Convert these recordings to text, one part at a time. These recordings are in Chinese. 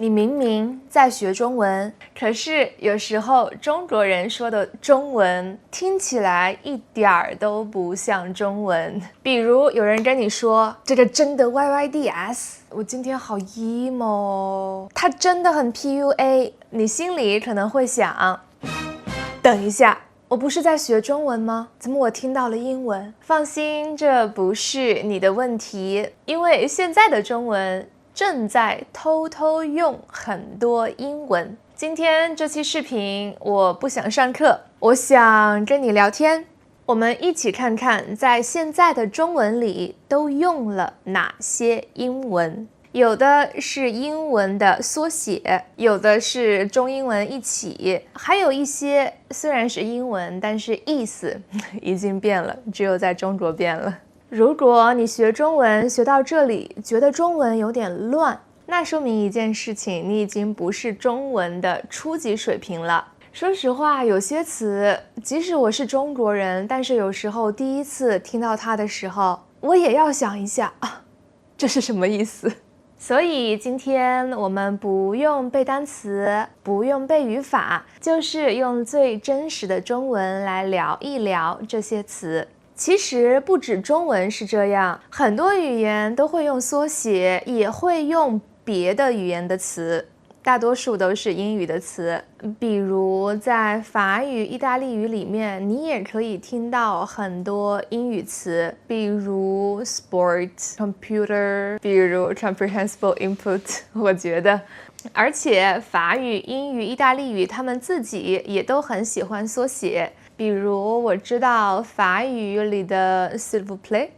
你明明在学中文，可是有时候中国人说的中文听起来一点儿都不像中文。比如有人跟你说这个真的 YYDS， 我今天好 emo， 他真的很 PUA， 你心里可能会想，等一下，我不是在学中文吗？怎么我听到了英文？放心，这不是你的问题，因为现在的中文正在偷偷用很多英文。今天这期视频我不想上课，我想跟你聊天。我们一起看看在现在的中文里都用了哪些英文。有的是英文的缩写，有的是中英文一起，还有一些虽然是英文，但是意思已经变了，只有在中国变了。如果你学中文学到这里，觉得中文有点乱，那说明一件事情，你已经不是中文的初级水平了。说实话，有些词，即使我是中国人，但是有时候第一次听到它的时候，我也要想一下啊，这是什么意思？所以今天我们不用背单词，不用背语法，就是用最真实的中文来聊一聊这些词。其实不止中文是这样，很多语言都会用缩写，也会用别的语言的词，大多数都是英语的词。比如在法语、意大利语里面，你也可以听到很多英语词，比如 sport、computer， 比如 comprehensible input， 我觉得。而且法语、英语、意大利语他们自己也都很喜欢缩写，比如我知道法语里的 s'il vous plaît，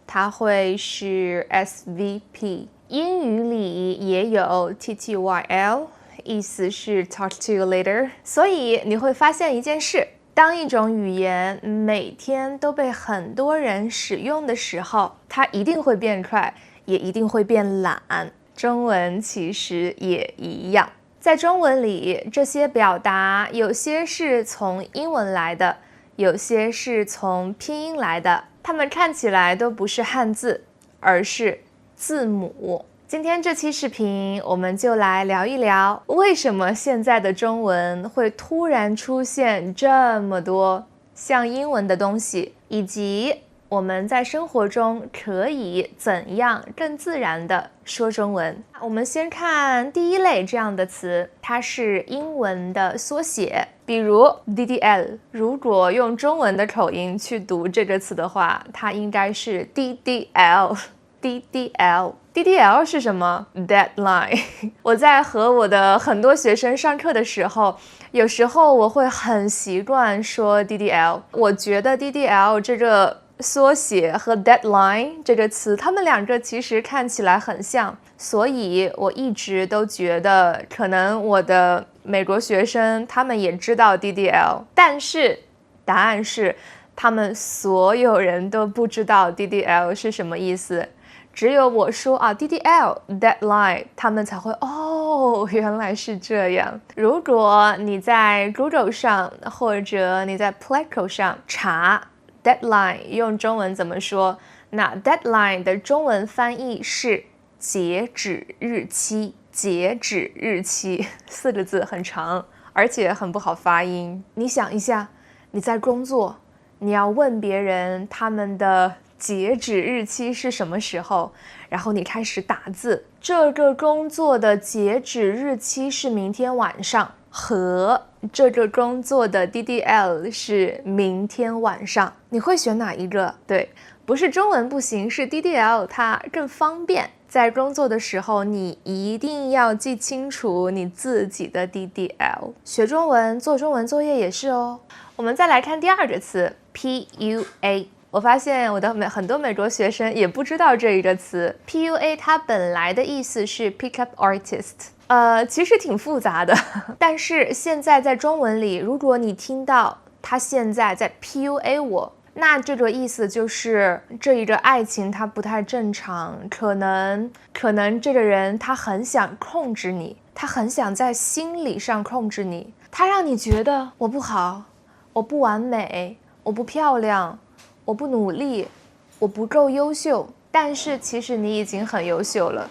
它会是 SVP， 英语里也有 TTYL， 意思是 talk to you later。 所以你会发现一件事，当一种语言每天都被很多人使用的时候，它一定会变快，也一定会变懒。中文其实也一样，在中文里，这些表达有些是从英文来的，有些是从拼音来的，它们看起来都不是汉字，而是字母。今天这期视频，我们就来聊一聊，为什么现在的中文会突然出现这么多像英文的东西，以及我们在生活中可以怎样更自然地说中文。我们先看第一类这样的词，它是英文的缩写，比如 DDL， 如果用中文的口音去读这个词的话，它应该是 DDL。DDL 是什么？ Deadline。 我在和我的很多学生上课的时候，有时候我会很习惯说 DDL。 我觉得 DDL 这个缩写和 deadline 这个词，它们两个其实看起来很像，所以我一直都觉得可能我的美国学生他们也知道 DDL， 但是答案是他们所有人都不知道 DDL 是什么意思，只有我说啊 DDL deadline， 他们才会哦，原来是这样。如果你在 Google 上或者你在 Pleco 上查Deadline 用中文怎么说？那 Deadline 的中文翻译是截止日期。截止日期4个字很长，而且很不好发音。你想一下，你在工作，你要问别人他们的截止日期是什么时候，然后你开始打字，这个工作的截止日期是明天晚上，和这个工作的 DDL 是明天晚上，你会选哪一个？对，不是中文不行，是 DDL 它更方便。在工作的时候，你一定要记清楚你自己的 DDL。 学中文做中文作业也是哦。我们再来看第二个词 PUA。 我发现我的很多美国学生也不知道这一个词。 PUA 它本来的意思是 Pickup Artist，其实挺复杂的，但是现在在中文里，如果你听到他现在在 PUA 我，那这个意思就是这一个爱情它不太正常，可能这个人他很想控制你，他很想在心理上控制你，他让你觉得我不好，我不完美，我不漂亮，我不努力，我不够优秀，但是其实你已经很优秀了。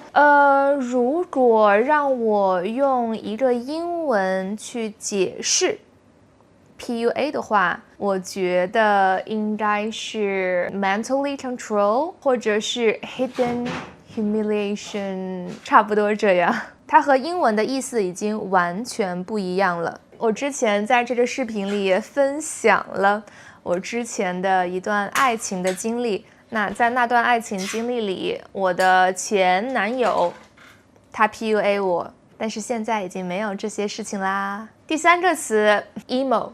如果让我用一个英文去解释 PUA 的话，我觉得应该是 mentally control 或者是 hidden humiliation， 差不多这样。它和英文的意思已经完全不一样了。我之前在这个视频里也分享了我之前的一段爱情的经历。那在那段爱情经历里，我的前男友他 PUA 我，但是现在已经没有这些事情啦。第三个词 emo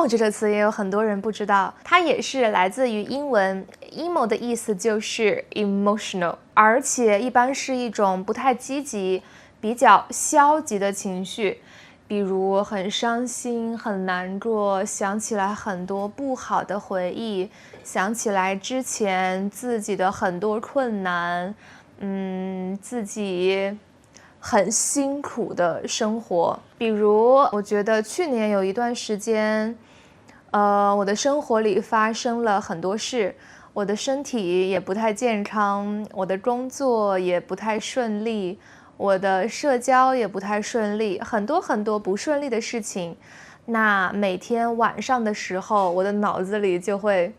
这个词也有很多人不知道，它也是来自于英文 emo 的意思就是 emotional， 而且一般是一种不太积极、比较消极的情绪，比如很伤心、很难过，想起来很多不好的回忆，想起来之前自己的很多困难，自己很辛苦的生活。比如我觉得去年有一段时间，我的生活里发生了很多事，我的身体也不太健康，我的工作也不太顺利，我的社交也不太顺利，很多很多不顺利的事情。那每天晚上的时候，我的脑子里就会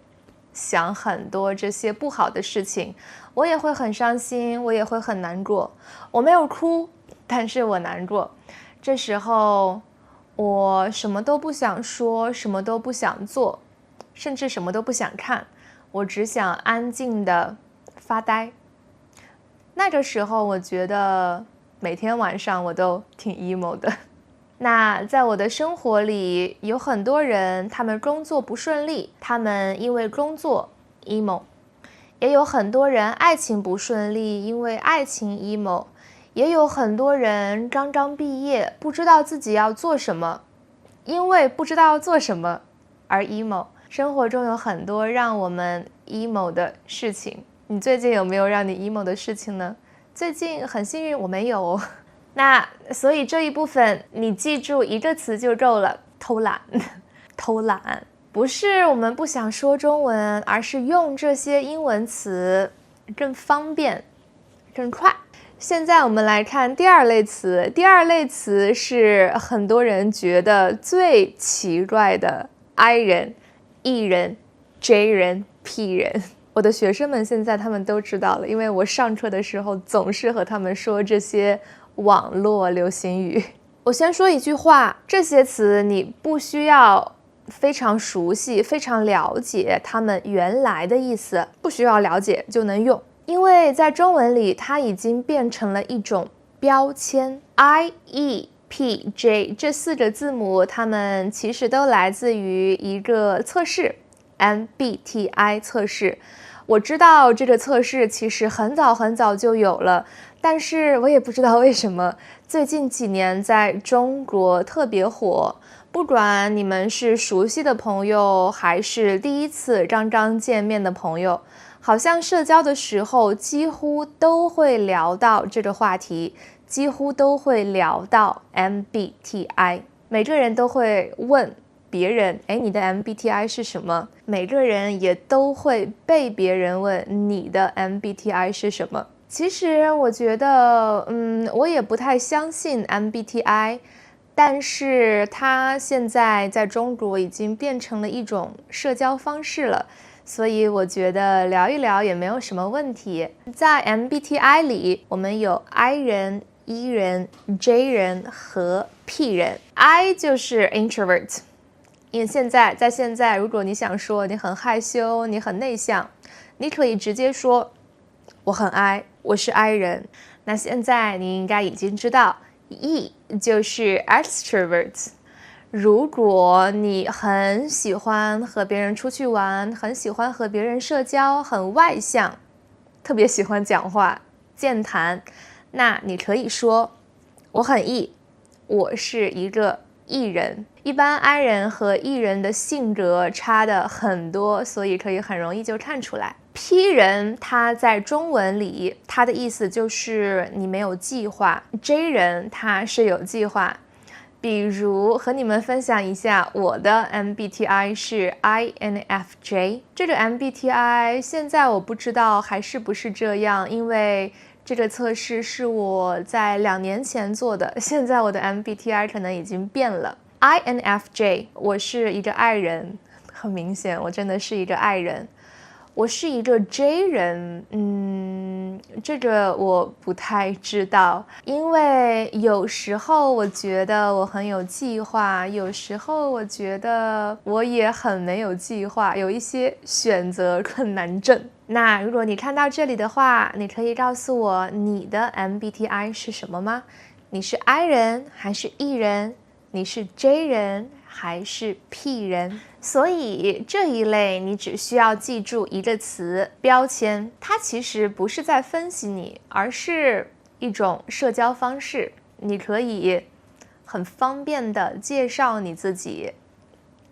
想很多这些不好的事情，我也会很伤心，我也会很难过。我没有哭，但是我难过。这时候我什么都不想说，什么都不想做，甚至什么都不想看，我只想安静的发呆。那个时候我觉得每天晚上我都挺 emo 的。那在我的生活里有很多人，他们工作不顺利，他们因为工作 emo， 也有很多人爱情不顺利，因为爱情 emo， 也有很多人刚刚毕业，不知道自己要做什么，因为不知道要做什么而 emo。 生活中有很多让我们 emo 的事情，你最近有没有让你 emo 的事情呢？最近很幸运我没有哦。那所以这一部分你记住一个词就够了，偷懒。偷懒不是我们不想说中文，而是用这些英文词更方便更快。现在我们来看第二类词，第二类词是很多人觉得最奇怪的 I 人、E 人、J 人、P 人。我的学生们现在他们都知道了，因为我上课的时候总是和他们说这些网络流行语。我先说一句话，这些词你不需要非常熟悉、非常了解它们原来的意思，不需要了解就能用，因为在中文里它已经变成了一种标签。I、E、P、J 这4个字母，它们其实都来自于一个测试 MBTI 测试。我知道这个测试其实很早很早就有了，但是我也不知道为什么最近几年在中国特别火。不管你们是熟悉的朋友，还是第一次刚刚见面的朋友，好像社交的时候几乎都会聊到这个话题，几乎都会聊到 MBTI。 每个人都会问别人，你的 MBTI 是什么？每个人也都会被别人问你的 MBTI 是什么。其实我觉得我也不太相信 MBTI， 但是它现在在中国已经变成了一种社交方式了，所以我觉得聊一聊也没有什么问题。在 MBTI 里，我们有 I 人、E 人、J 人和 P 人。I 就是 introvert，因为现在，如果你想说你很害羞，你很内向，你可以直接说我很 I， 我是 I 人。那现在你应该已经知道 E 就是 extrovert。如果你很喜欢和别人出去玩，很喜欢和别人社交，很外向，特别喜欢讲话、健谈，那你可以说我很 E， 我是一个 E 人。一般 I 人和 E 人的性格差的很多，所以可以很容易就看出来。P 人他在中文里，他的意思就是你没有计划。J 人他是有计划。比如和你们分享一下，我的 MBTI 是 INFJ。这个 MBTI 现在我不知道还是不是这样，因为这个测试是我在2年前做的，现在我的 MBTI 可能已经变了。INFJ， 我是一个 I 人，很明显我真的是一个 I 人。我是一个 J 人，这个我不太知道，因为有时候我觉得我很有计划，有时候我觉得我也很没有计划，有一些选择困难症。那如果你看到这里的话，你可以告诉我你的 MBTI 是什么吗？你是 I 人还是 E 人？你是 J 人还是 P 人？所以这一类你只需要记住一个词标签，它其实不是在分析你，而是一种社交方式，你可以很方便的介绍你自己，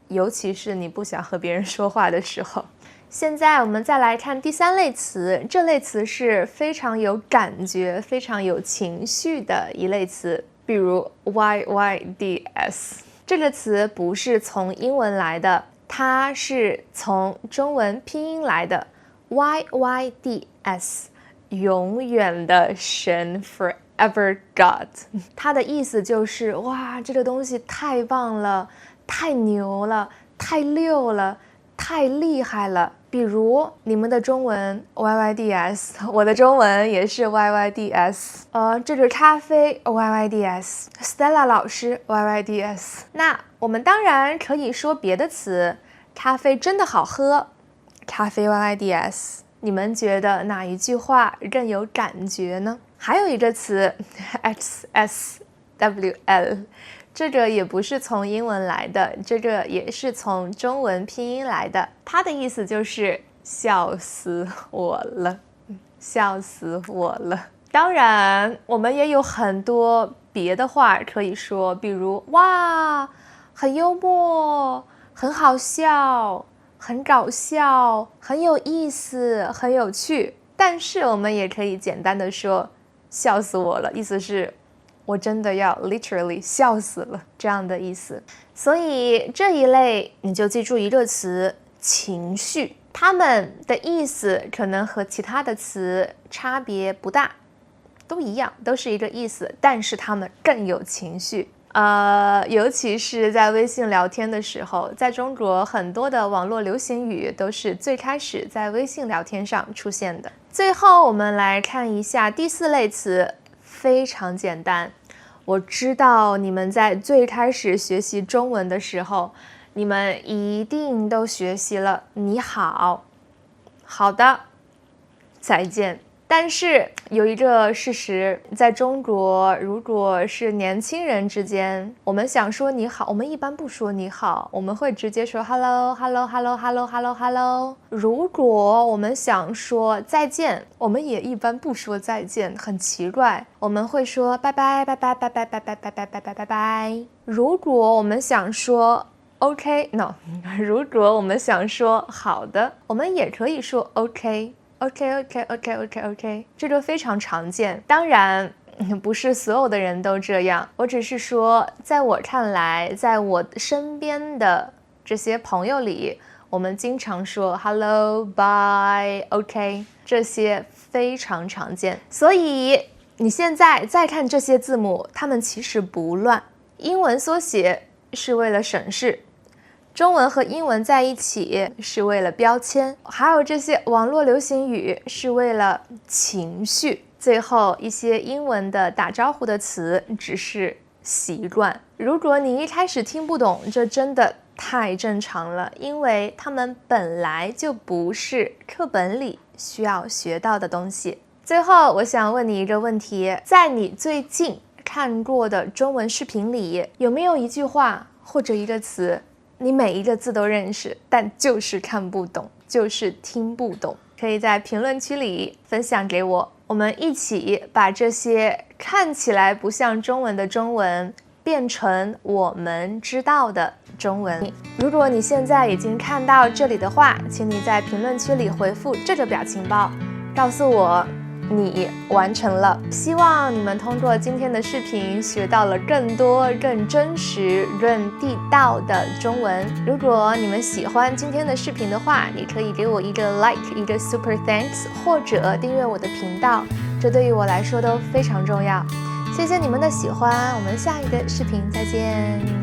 尤其是你不想和别人说话的时候。现在我们再来看第3类词，这类词是非常有感觉、非常有情绪的一类词，比如 YYDS。这个词不是从英文来的，它是从中文拼音来的 YYDS， 永远的神 Forever God。 它的意思就是哇，这个东西太棒了，太牛了，太溜了，太厉害了。比如你们的中文 YYDS， 我的中文也是 YYDS。这个咖啡 YYDS， Stella 老师 YYDS。那我们当然可以说别的词，咖啡真的好喝，咖啡 YYDS。你们觉得哪一句话更有感觉呢？还有一个词 XSWL。这个也不是从英文来的，这个也是从中文拼音来的，它的意思就是笑死我了，笑死我了。当然我们也有很多别的话可以说，比如哇，很幽默，很好笑，很搞笑，很有意思，很有趣。但是我们也可以简单的说笑死我了，意思是我真的要 literally 笑死了这样的意思。所以这一类你就记住一个词，情绪。它们的意思可能和其他的词差别不大，都一样，都是一个意思，但是它们更有情绪。尤其是在微信聊天的时候，在中国很多的网络流行语都是最开始在微信聊天上出现的。最后我们来看一下第4类词，非常简单。我知道你们在最开始学习中文的时候，你们一定都学习了你好，好的，再见。但是有一个事实，在中国，如果是年轻人之间，我们想说你好，我们一般不说你好，我们会直接说 hello hello hello hello hello hello。如果我们想说再见，我们也一般不说再见，很奇怪，我们会说拜拜拜拜拜拜拜拜拜拜拜拜拜拜。如果我们想说 OK no， 如果我们想说好的，我们也可以说 OK。OK， 这个非常常见。当然，不是所有的人都这样。我只是说，在我看来，在我身边的这些朋友里，我们经常说 Hello、Bye、OK， 这些非常常见。所以你现在再看这些字母，它们其实不乱。英文缩写是为了省事。中文和英文在一起是为了标签，还有这些网络流行语是为了情绪，最后一些英文的打招呼的词只是习惯。如果你一开始听不懂，这真的太正常了，因为它们本来就不是课本里需要学到的东西。最后我想问你一个问题，在你最近看过的中文视频里，有没有一句话或者一个词你每一个字都认识，但就是看不懂，就是听不懂？可以在评论区里分享给我，我们一起把这些看起来不像中文的中文变成我们知道的中文。如果你现在已经看到这里的话，请你在评论区里回复这个表情包，告诉我你完成了。希望你们通过今天的视频学到了更多、更真实、更地道的中文。如果你们喜欢今天的视频的话，你可以给我一个 like， 一个 super thanks， 或者订阅我的频道，这对于我来说都非常重要。谢谢你们的喜欢，我们下一个视频再见。